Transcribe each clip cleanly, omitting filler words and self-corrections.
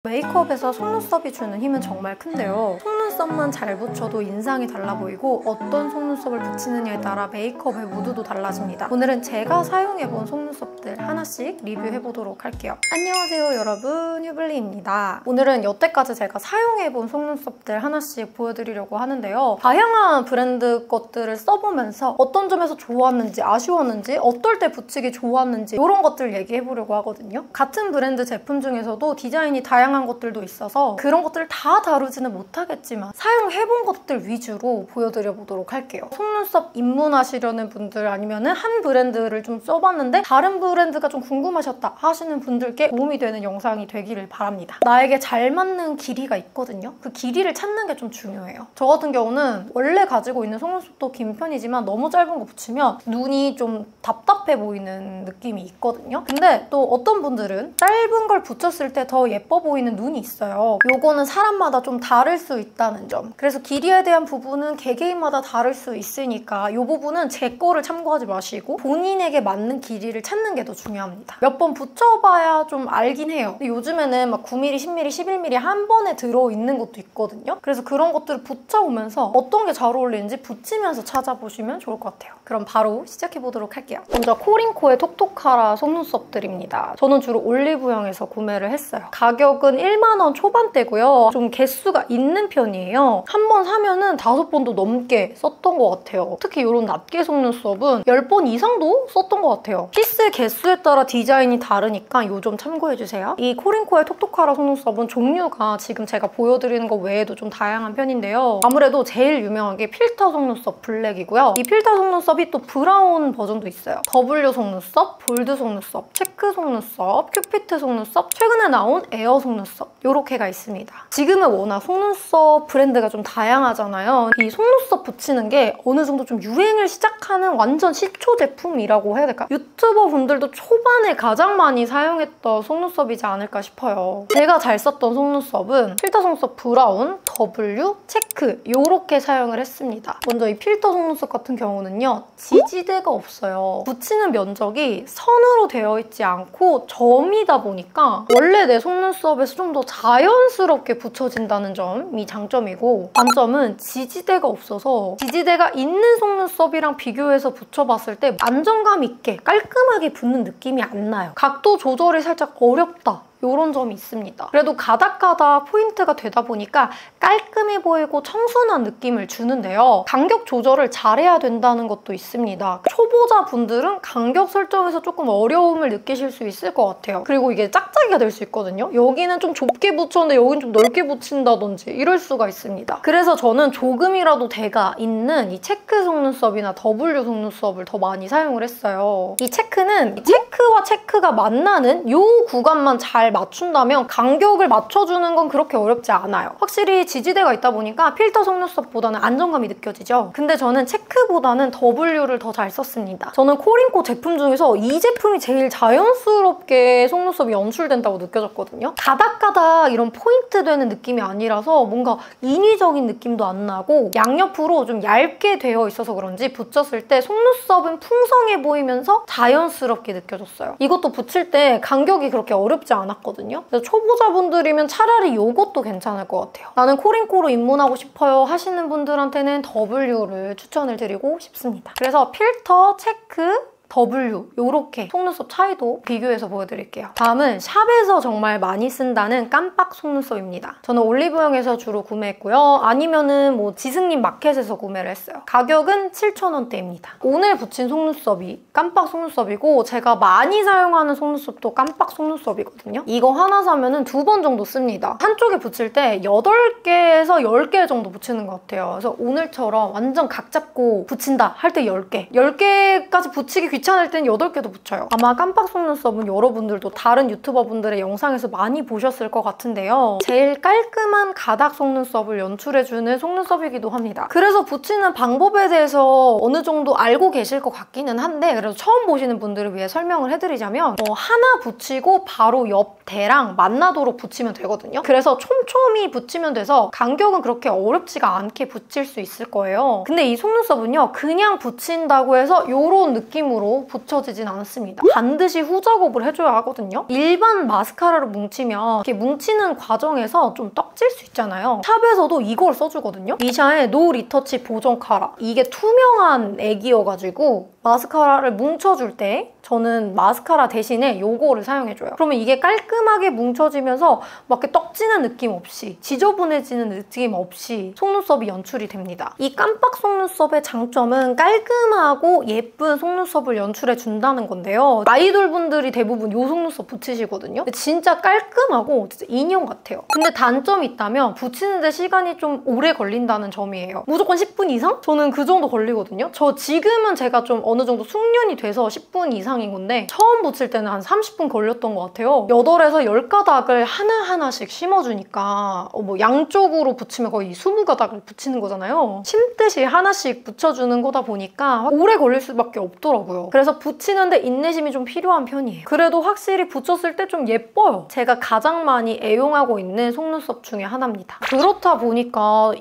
메이크업에서 속눈썹이 주는 힘은 정말 큰데요. 속눈썹만 잘 붙여도 인상이 달라 보이고 어떤 속눈썹을 붙이느냐에 따라 메이크업의 무드도 달라집니다. 오늘은 제가 사용해본 속눈썹들 하나씩 리뷰해보도록 할게요. 안녕하세요 여러분, 휴블리입니다. 오늘은 여태까지 제가 사용해본 속눈썹들 하나씩 보여드리려고 하는데요. 다양한 브랜드 것들을 써보면서 어떤 점에서 좋았는지, 아쉬웠는지, 어떨 때 붙이기 좋았는지 이런 것들 얘기해보려고 하거든요. 같은 브랜드 제품 중에서도 디자인이 다양한 것들도 있어서 그런 것들을 다 다루지는 못하겠지만 사용해본 것들 위주로 보여드려 보도록 할게요. 속눈썹 입문하시려는 분들 아니면은 한 브랜드를 좀 써봤는데 다른 브랜드가 좀 궁금하셨다 하시는 분들께 도움이 되는 영상이 되기를 바랍니다. 나에게 잘 맞는 길이가 있거든요. 그 길이를 찾는 게 좀 중요해요. 저 같은 경우는 원래 가지고 있는 속눈썹도 긴 편이지만 너무 짧은 거 붙이면 눈이 좀 답답해 보이는 느낌이 있거든요. 근데 또 어떤 분들은 짧은 걸 붙였을 때 더 예뻐 보이는 눈이 있어요. 요거는 사람마다 좀 다를 수 있다는 점. 그래서 길이에 대한 부분은 개개인마다 다를 수 있으니까 이 부분은 제 거를 참고하지 마시고 본인에게 맞는 길이를 찾는 게 더 중요합니다. 몇 번 붙여봐야 좀 알긴 해요. 근데 요즘에는 막 9mm, 10mm, 11mm 한 번에 들어있는 것도 있거든요. 그래서 그런 것들을 붙여보면서 어떤 게 잘 어울리는지 붙이면서 찾아보시면 좋을 것 같아요. 그럼 바로 시작해보도록 할게요. 먼저 코링코의 톡톡하라 속눈썹들입니다. 저는 주로 올리브영에서 구매를 했어요. 가격은 1만 원 초반대고요. 좀 개수가 있는 편이에요. 한 번 사면은 5번도 넘게 썼던 것 같아요. 특히 이런 낱개 속눈썹은 10번 이상도 썼던 것 같아요. 피스 개수에 따라 디자인이 다르니까 이 점 참고해주세요. 이 코링코의 톡톡하라 속눈썹은 종류가 지금 제가 보여드리는 것 외에도 좀 다양한 편인데요. 아무래도 제일 유명한 게 필터 속눈썹 블랙이고요. 이 필터 속눈썹이 또 브라운 버전도 있어요. W 속눈썹, 볼드 속눈썹, 체크 속눈썹, 큐피트 속눈썹, 최근에 나온 에어 속눈썹 이렇게가 있습니다. 지금은 워낙 속눈썹 브랜드가 좀 다양하잖아요. 이 속눈썹 붙이는 게 어느 정도 좀 유행을 시작하는 완전 시초 제품이라고 해야 될까? 유튜버 분들도 초반에 가장 많이 사용했던 속눈썹이지 않을까 싶어요. 제가 잘 썼던 속눈썹은 필터 속눈썹 브라운, W, 체크 이렇게 사용을 했습니다. 먼저 이 필터 속눈썹 같은 경우는요. 지지대가 없어요. 붙이는 면적이 선으로 되어 있지 않고 점이다 보니까 원래 내 속눈썹에서 좀 더 자연스럽게 붙여진다는 점이 장점이고, 단점은 지지대가 없어서 지지대가 있는 속눈썹이랑 비교해서 붙여봤을 때 안정감 있게 깔끔하게 붙는 느낌이 안 나요. 각도 조절이 살짝 어렵다. 이런 점이 있습니다. 그래도 가닥가닥 포인트가 되다 보니까 깔끔해 보이고 청순한 느낌을 주는데요. 간격 조절을 잘해야 된다는 것도 있습니다. 초보자분들은 간격 설정에서 조금 어려움을 느끼실 수 있을 것 같아요. 그리고 이게 짝짝이가 될 수 있거든요. 여기는 좀 좁게 붙였는데 여기는 좀 넓게 붙인다든지 이럴 수가 있습니다. 그래서 저는 조금이라도 대가 있는 이 체크 속눈썹이나 W 속눈썹을 더 많이 사용을 했어요. 이 체크는 이 체크와 체크가 만나는 이 구간만 잘 맞춘다면 간격을 맞춰주는 건 그렇게 어렵지 않아요. 확실히 지지대가 있다 보니까 필터 속눈썹보다는 안정감이 느껴지죠. 근데 저는 체크보다는 W를 더 잘 썼습니다. 저는 코링코 제품 중에서 이 제품이 제일 자연스럽게 속눈썹이 연출된다고 느껴졌거든요. 가닥가닥 이런 포인트 되는 느낌이 아니라서 뭔가 인위적인 느낌도 안 나고 양옆으로 좀 얇게 되어 있어서 그런지 붙였을 때 속눈썹은 풍성해 보이면서 자연스럽게 느껴졌어요. 이것도 붙일 때 간격이 그렇게 어렵지 않았거든요. 그래서 초보자분들이면 차라리 이것도 괜찮을 것 같아요. 나는 코링코로 입문하고 싶어요 하시는 분들한테는 W를 추천을 드리고 싶습니다. 그래서 필터, 체크, W 이렇게 속눈썹 차이도 비교해서 보여드릴게요. 다음은 샵에서 정말 많이 쓴다는 깜빡 속눈썹입니다. 저는 올리브영에서 주로 구매했고요. 아니면은 뭐 지승님 마켓에서 구매를 했어요. 가격은 7,000원대입니다. 오늘 붙인 속눈썹이 깜빡 속눈썹이고 제가 많이 사용하는 속눈썹도 깜빡 속눈썹이거든요. 이거 하나 사면은 2번 정도 씁니다. 한쪽에 붙일 때 8개에서 10개 정도 붙이는 것 같아요. 그래서 오늘처럼 완전 각 잡고 붙인다 할 때 10개. 10개까지 붙이기 귀찮을 땐 8개도 붙여요. 아마 깜빡 속눈썹은 여러분들도 다른 유튜버분들의 영상에서 많이 보셨을 것 같은데요. 제일 깔끔한 가닥 속눈썹을 연출해주는 속눈썹이기도 합니다. 그래서 붙이는 방법에 대해서 어느 정도 알고 계실 것 같기는 한데 그래도 처음 보시는 분들을 위해 설명을 해드리자면 하나 붙이고 바로 옆 대랑 만나도록 붙이면 되거든요. 그래서 촘촘히 붙이면 돼서 간격은 그렇게 어렵지가 않게 붙일 수 있을 거예요. 근데 이 속눈썹은요. 그냥 붙인다고 해서 이런 느낌으로 바로 붙여지진 않습니다. 반드시 후작업을 해줘야 하거든요. 일반 마스카라로 뭉치면 이렇게 뭉치는 과정에서 좀 떡질 수 있잖아요. 샵에서도 이걸 써주거든요. 리샤의 노 리터치 보정 카라. 이게 투명한 액이어가지고 마스카라를 뭉쳐줄 때 저는 마스카라 대신에 이거를 사용해줘요. 그러면 이게 깔끔하게 뭉쳐지면서 막 이렇게 떡지는 느낌 없이 지저분해지는 느낌 없이 속눈썹이 연출이 됩니다. 이 깜빡 속눈썹의 장점은 깔끔하고 예쁜 속눈썹을 연출해준다는 건데요. 아이돌 분들이 대부분 이 속눈썹 붙이시거든요. 근데 진짜 깔끔하고 진짜 인형 같아요. 근데 단점이 있다면 붙이는데 시간이 좀 오래 걸린다는 점이에요. 무조건 10분 이상? 저는 그 정도 걸리거든요. 저 지금은 제가 좀 어느 정도 숙련이 돼서 10분 이상인 건데 처음 붙일 때는 한 30분 걸렸던 것 같아요. 8에서 10가닥을 하나하나씩 심어주니까 뭐 양쪽으로 붙이면 거의 20가닥을 붙이는 거잖아요. 심듯이 하나씩 붙여주는 거다 보니까 오래 걸릴 수밖에 없더라고요. 그래서 붙이는데 인내심이 좀 필요한 편이에요. 그래도 확실히 붙였을 때 좀 예뻐요. 제가 가장 많이 애용하고 있는 속눈썹 중에 하나입니다. 그렇다 보니까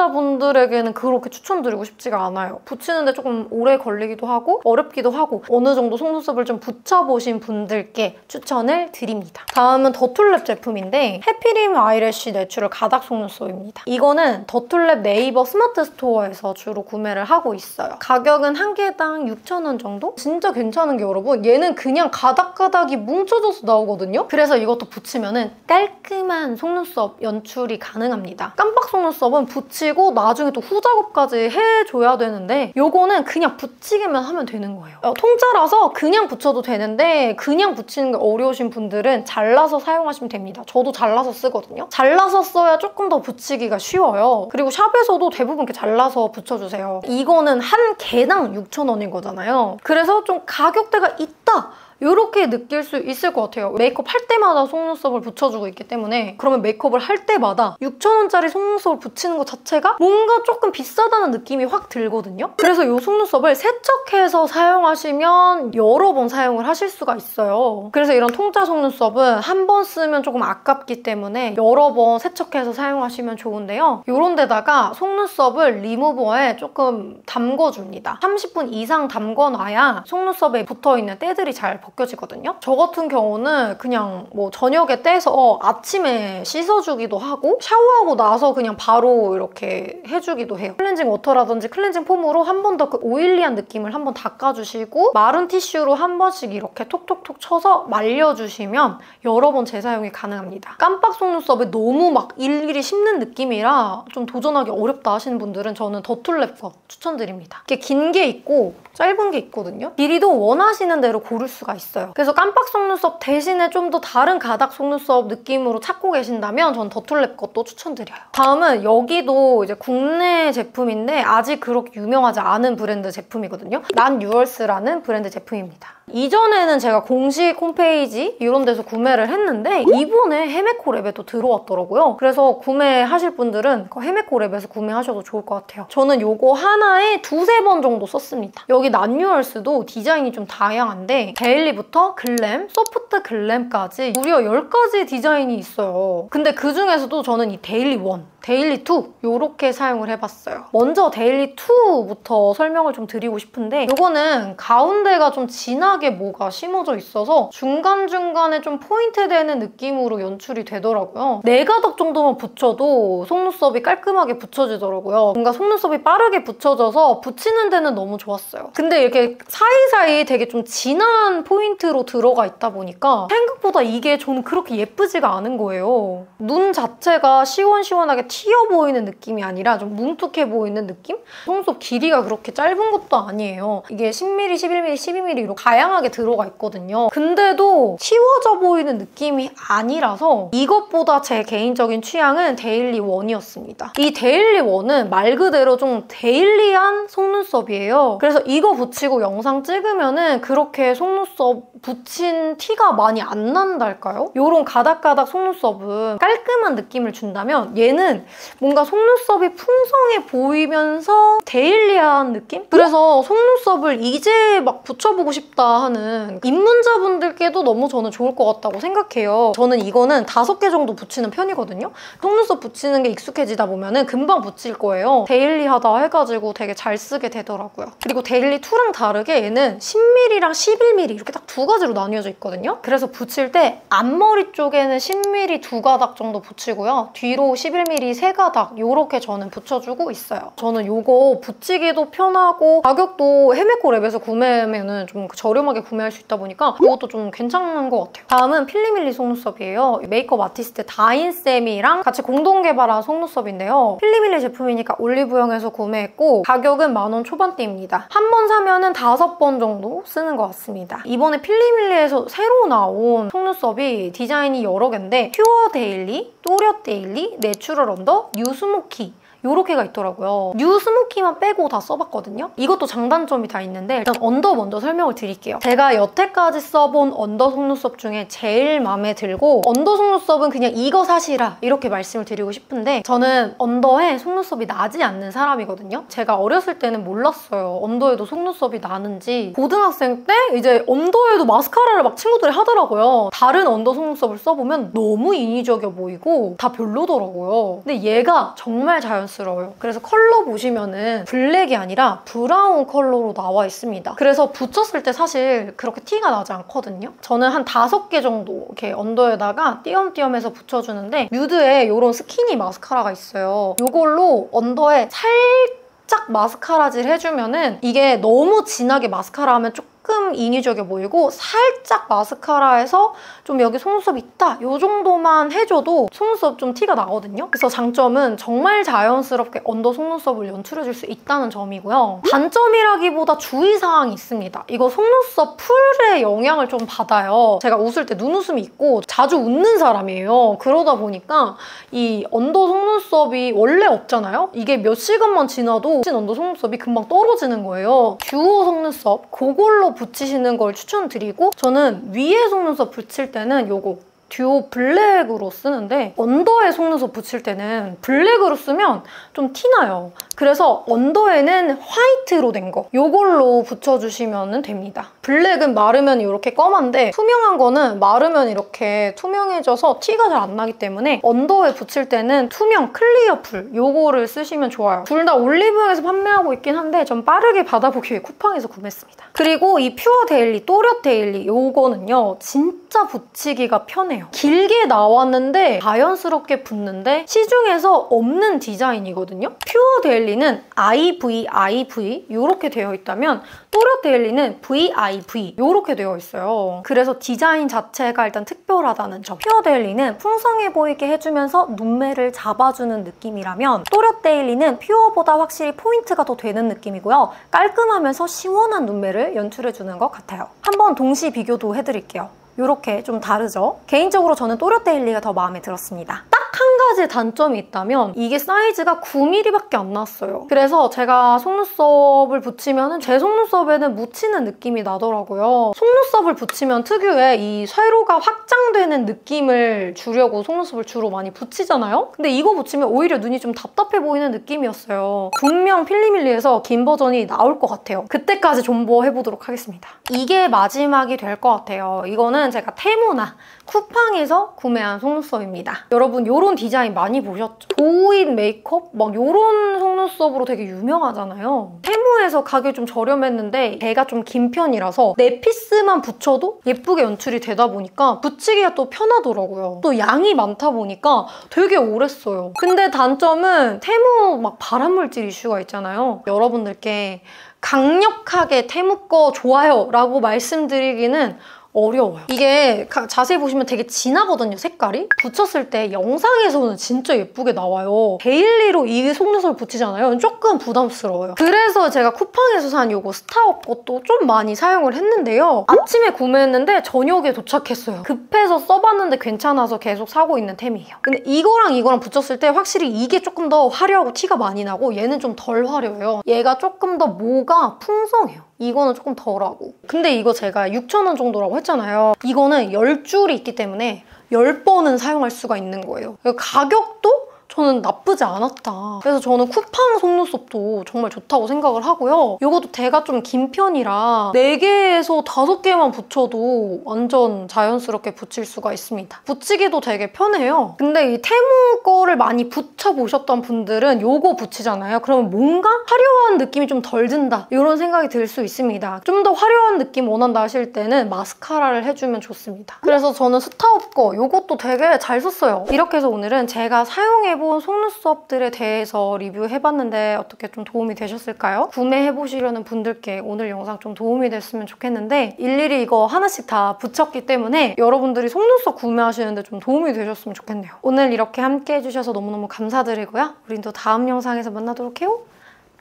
입문자분들에게는 그렇게 추천드리고 싶지가 않아요. 붙이는데 조금 오래 걸리기도 하고 어렵기도 하고 어느 정도 속눈썹을 좀 붙여보신 분들께 추천을 드립니다. 다음은 더툴랩 제품인데 해피림 아이래쉬 내추럴 가닥 속눈썹입니다. 이거는 더툴랩 네이버 스마트 스토어에서 주로 구매를 하고 있어요. 가격은 한 개당 6,000원 정도? 진짜 괜찮은 게 여러분 얘는 그냥 가닥가닥이 뭉쳐져서 나오거든요? 그래서 이것도 붙이면은 깔끔한 속눈썹 연출이 가능합니다. 깜빡 속눈썹은 붙이고 나중에 또 후작업까지 해줘야 되는데 요거는 그냥 붙이기만 하면 되는 거예요. 통짜라서 그냥 붙여도 되는데 그냥 붙이는 게 어려우신 분들은 잘라서 사용하시면 됩니다. 저도 잘라서 쓰거든요. 잘라서 써야 조금 더 붙이기가 쉬워요. 그리고 샵에서도 대부분 이렇게 잘라서 붙여주세요. 이거는 한 개당 6,000원인 거잖아요. 그래서 좀 가격대가 있다! 이렇게 느낄 수 있을 것 같아요. 메이크업 할 때마다 속눈썹을 붙여주고 있기 때문에 그러면 메이크업을 할 때마다 6,000원짜리 속눈썹을 붙이는 것 자체가 뭔가 조금 비싸다는 느낌이 확 들거든요. 그래서 이 속눈썹을 세척해서 사용하시면 여러 번 사용을 하실 수가 있어요. 그래서 이런 통짜 속눈썹은 한 번 쓰면 조금 아깝기 때문에 여러 번 세척해서 사용하시면 좋은데요. 이런 데다가 속눈썹을 리무버에 조금 담궈줍니다. 30분 이상 담궈놔야 속눈썹에 붙어있는 때들이 잘 벗겨지거든요. 저 같은 경우는 그냥 뭐 저녁에 떼서 아침에 씻어주기도 하고 샤워하고 나서 그냥 바로 이렇게 해주기도 해요. 클렌징 워터라든지 클렌징 폼으로 한 번 더 그 오일리한 느낌을 한 번 닦아주시고 마른 티슈로 한 번씩 이렇게 톡톡톡 쳐서 말려주시면 여러 번 재사용이 가능합니다. 깜빡 속눈썹에 너무 막 일일이 씹는 느낌이라 좀 도전하기 어렵다 하시는 분들은 저는 더툴랩 거 추천드립니다. 이게 긴 게 있고 짧은 게 있거든요. 길이도 원하시는 대로 고를 수가 있어요. 그래서 깜빡 속눈썹 대신에 좀 더 다른 가닥 속눈썹 느낌으로 찾고 계신다면 전 더툴랩 것도 추천드려요. 다음은 여기도 이제 국내 제품인데 아직 그렇게 유명하지 않은 브랜드 제품이거든요. 난유얼스라는 브랜드 제품입니다. 이전에는 제가 공식 홈페이지 이런 데서 구매를 했는데 이번에 헤메코랩에 또 들어왔더라고요. 그래서 구매하실 분들은 헤메코랩에서 구매하셔도 좋을 것 같아요. 저는 이거 하나에 2~3번 정도 썼습니다. 여기 난유얼스도 디자인이 좀 다양한데 데일리부터 글램, 소프트 글램까지 무려 10가지 디자인이 있어요. 근데 그중에서도 저는 이 데일리 1, 데일리 2 이렇게 사용을 해봤어요. 먼저 데일리 2부터 설명을 좀 드리고 싶은데 이거는 가운데가 좀 진하게 뭐가 심어져 있어서 중간중간에 좀 포인트 되는 느낌으로 연출이 되더라고요. 4가닥 정도만 붙여도 속눈썹이 깔끔하게 붙여지더라고요. 뭔가 속눈썹이 빠르게 붙여져서 붙이는 데는 너무 좋았어요. 근데 이렇게 사이사이 되게 좀 진한 포인트로 들어가 있다 보니까 생각보다 이게 저는 그렇게 예쁘지가 않은 거예요. 눈 자체가 시원시원하게 튀어 보이는 느낌이 아니라 좀 뭉툭해 보이는 느낌? 속눈썹 길이가 그렇게 짧은 것도 아니에요. 이게 10mm, 11mm, 12mm로 다양하게 들어가 있거든요. 근데도 튀워져 보이는 느낌이 아니라서 이것보다 제 개인적인 취향은 데일리 1이었습니다. 이 데일리 1은 말 그대로 좀 데일리한 속눈썹이에요. 그래서 이거 붙이고 영상 찍으면은 그렇게 속눈썹 붙인 티가 많이 안 난달까요? 이런 가닥가닥 속눈썹은 깔끔한 푸짐한 느낌을 준다면 얘는 뭔가 속눈썹이 풍성해 보이면서 데일리한 느낌? 그래서 속눈썹을 이제 막 붙여보고 싶다 하는 입문자분들께도 너무 저는 좋을 것 같다고 생각해요. 저는 이거는 5개 정도 붙이는 편이거든요. 속눈썹 붙이는 게 익숙해지다 보면은 금방 붙일 거예요. 데일리하다 해가지고 되게 잘 쓰게 되더라고요. 그리고 데일리2랑 다르게 얘는 10mm랑 11mm 이렇게 딱 2가지로 나뉘어져 있거든요. 그래서 붙일 때 앞머리 쪽에는 10mm 2가닥 정도 붙이고요. 뒤로 11mm 3가닥 이렇게 저는 붙여주고 있어요. 저는 이거 붙이기도 편하고 가격도 헤메코랩에서 구매하면 좀 저렴하게 구매할 수 있다 보니까 이것도 좀 괜찮은 것 같아요. 다음은 필리밀리 속눈썹이에요. 메이크업 아티스트 다인쌤이랑 같이 공동 개발한 속눈썹인데요. 필리밀리 제품이니까 올리브영에서 구매했고 가격은 10,000원 초반대입니다. 한 번 사면은 5번 정도 쓰는 것 같습니다. 이번에 필리밀리에서 새로 나온 속눈썹이 디자인이 여러 개인데 퓨어 데일리, 또렷 데일리, 내추럴 언더, 뉴 스모키 요렇게가 있더라고요. 뉴 스모키만 빼고 다 써봤거든요. 이것도 장단점이 다 있는데 일단 언더 먼저 설명을 드릴게요. 제가 여태까지 써본 언더 속눈썹 중에 제일 마음에 들고 언더 속눈썹은 그냥 이거 사시라 이렇게 말씀을 드리고 싶은데 저는 언더에 속눈썹이 나지 않는 사람이거든요. 제가 어렸을 때는 몰랐어요. 언더에도 속눈썹이 나는지. 고등학생 때 이제 언더에도 마스카라를 막 친구들이 하더라고요. 다른 언더 속눈썹을 써보면 너무 인위적이어 보이고 다 별로더라고요. 근데 얘가 정말 자연스러워요. 그래서 컬러 보시면은 블랙이 아니라 브라운 컬러로 나와 있습니다. 그래서 붙였을 때 사실 그렇게 티가 나지 않거든요. 저는 한 5개 정도 이렇게 언더에다가 띄엄띄엄해서 붙여주는데 뮤드에 이런 스키니 마스카라가 있어요. 이걸로 언더에 살짝 마스카라질 해주면은 이게 너무 진하게 마스카라 하면 조금 인위적이어 보이고 살짝 마스카라에서 좀 여기 속눈썹 있다 이 정도만 해줘도 속눈썹 좀 티가 나거든요. 그래서 장점은 정말 자연스럽게 언더 속눈썹을 연출해줄 수 있다는 점이고요. 단점이라기보다 주의사항이 있습니다. 이거 속눈썹 풀의 영향을 좀 받아요. 제가 웃을 때 눈웃음이 있고 자주 웃는 사람이에요. 그러다 보니까 이 언더 속눈썹이 원래 없잖아요. 이게 몇 시간만 지나도 언더 속눈썹이 금방 떨어지는 거예요. 듀오 속눈썹 그걸로 붙이시는 걸 추천드리고 저는 위에 속눈썹 붙일 때는 요거 듀오 블랙으로 쓰는데 언더에 속눈썹 붙일 때는 블랙으로 쓰면 좀 티나요. 그래서 언더에는 화이트로 된 거 이걸로 붙여주시면 됩니다. 블랙은 마르면 이렇게 검은데 투명한 거는 마르면 이렇게 투명해져서 티가 잘 안 나기 때문에 언더에 붙일 때는 투명 클리어 풀 이거를 쓰시면 좋아요. 둘 다 올리브영에서 판매하고 있긴 한데 전 빠르게 받아보기 위해 쿠팡에서 구매했습니다. 그리고 이 퓨어 데일리, 또렷 데일리 이거는요 진짜 붙이기가 편해요. 길게 나왔는데 자연스럽게 붙는데 시중에서 없는 디자인이거든요. 퓨어 데일리는 IVIV 이렇게 되어 있다면 또렷 데일리는 VIV 이렇게 되어 있어요. 그래서 디자인 자체가 일단 특별하다는 점. 퓨어 데일리는 풍성해 보이게 해주면서 눈매를 잡아주는 느낌이라면 또렷 데일리는 퓨어보다 확실히 포인트가 더 되는 느낌이고요. 깔끔하면서 시원한 눈매를 연출해주는 것 같아요. 한번 동시 비교도 해드릴게요. 이렇게 좀 다르죠? 개인적으로 저는 또렷 데일리가 더 마음에 들었습니다. 딱 한 가지 단점이 있다면 이게 사이즈가 9mm밖에 안 났어요. 그래서 제가 속눈썹을 붙이면 제 속눈썹에는 묻히는 느낌이 나더라고요. 속눈썹을 붙이면 특유의 이 쇄로가 확장되는 느낌을 주려고 속눈썹을 주로 많이 붙이잖아요? 근데 이거 붙이면 오히려 눈이 좀 답답해 보이는 느낌이었어요. 분명 필리밀리에서 긴 버전이 나올 것 같아요. 그때까지 존버해보도록 하겠습니다. 이게 마지막이 될 것 같아요. 이거는 제가 테무나 쿠팡에서 구매한 속눈썹입니다. 여러분 이런 디자인 많이 보셨죠? 도인 메이크업? 막 이런 속눈썹으로 되게 유명하잖아요. 테무에서 가격이 좀 저렴했는데 걔가 좀 긴 편이라서 네 피스만 붙여도 예쁘게 연출이 되다 보니까 붙이기가 또 편하더라고요. 또 양이 많다 보니까 되게 오래 써요. 근데 단점은 테무 막 발암물질 이슈가 있잖아요. 여러분들께 강력하게 테무 거 좋아요 라고 말씀드리기는 어려워요. 이게 자세히 보시면 되게 진하거든요, 색깔이. 붙였을 때 영상에서는 진짜 예쁘게 나와요. 데일리로 이 속눈썹을 붙이잖아요. 조금 부담스러워요. 그래서 제가 쿠팡에서 산 이거 스타업 것도 좀 많이 사용을 했는데요. 아침에 구매했는데 저녁에 도착했어요. 급해서 써봤는데 괜찮아서 계속 사고 있는 템이에요. 근데 이거랑 붙였을 때 확실히 이게 조금 더 화려하고 티가 많이 나고 얘는 좀 덜 화려해요. 얘가 조금 더 모가 풍성해요. 이거는 조금 덜하고. 근데 이거 제가 6,000원 정도라고 했잖아요. 이거는 10줄이 있기 때문에 10번은 사용할 수가 있는 거예요. 가격도 저는 나쁘지 않았다. 그래서 저는 쿠팡 속눈썹도 정말 좋다고 생각을 하고요. 이것도 대가 좀 긴 편이라 4개에서 5개만 붙여도 완전 자연스럽게 붙일 수가 있습니다. 붙이기도 되게 편해요. 근데 이 테무 거를 많이 붙여보셨던 분들은 이거 붙이잖아요. 그러면 뭔가 화려한 느낌이 좀 덜 든다. 이런 생각이 들 수 있습니다. 좀 더 화려한 느낌 원한다 하실 때는 마스카라를 해주면 좋습니다. 그래서 저는 스타업 거 이것도 되게 잘 썼어요. 이렇게 해서 오늘은 제가 사용해본 속눈썹들에 대해서 리뷰해봤는데 어떻게 좀 도움이 되셨을까요? 구매해보시려는 분들께 오늘 영상 좀 도움이 됐으면 좋겠는데 일일이 이거 하나씩 다 붙였기 때문에 여러분들이 속눈썹 구매하시는데 좀 도움이 되셨으면 좋겠네요. 오늘 이렇게 함께 해주셔서 너무너무 감사드리고요. 우린 또 다음 영상에서 만나도록 해요.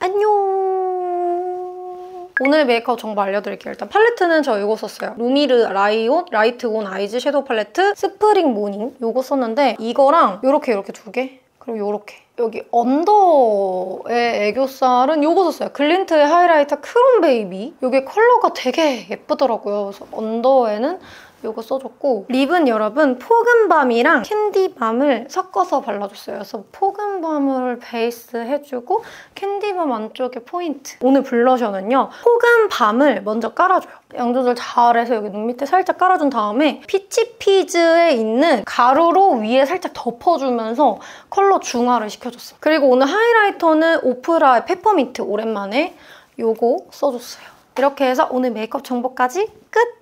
안녕! 오늘 메이크업 정보 알려드릴게요. 일단 팔레트는 저 이거 썼어요. 루미르 라이온 라이트 온 아이즈 섀도우 팔레트 스프링 모닝 이거 썼는데 이거랑 이렇게 2개 그리고 이렇게 여기 언더의 애교살은 이거 썼어요. 글린트의 하이라이터 크롬 베이비 이게 컬러가 되게 예쁘더라고요. 그래서 언더에는 이거 써줬고 립은 여러분 포근밤이랑 캔디밤을 섞어서 발라줬어요. 그래서 포근밤을 베이스 해주고 캔디밤 안쪽에 포인트. 오늘 블러셔는요. 포근밤을 먼저 깔아줘요. 양 조절 잘해서 여기 눈 밑에 살짝 깔아준 다음에 피치피즈에 있는 가루로 위에 살짝 덮어주면서 컬러 중화를 시켜줬어요. 그리고 오늘 하이라이터는 오프라의 페퍼민트 오랜만에 이거 써줬어요. 이렇게 해서 오늘 메이크업 정보까지 끝!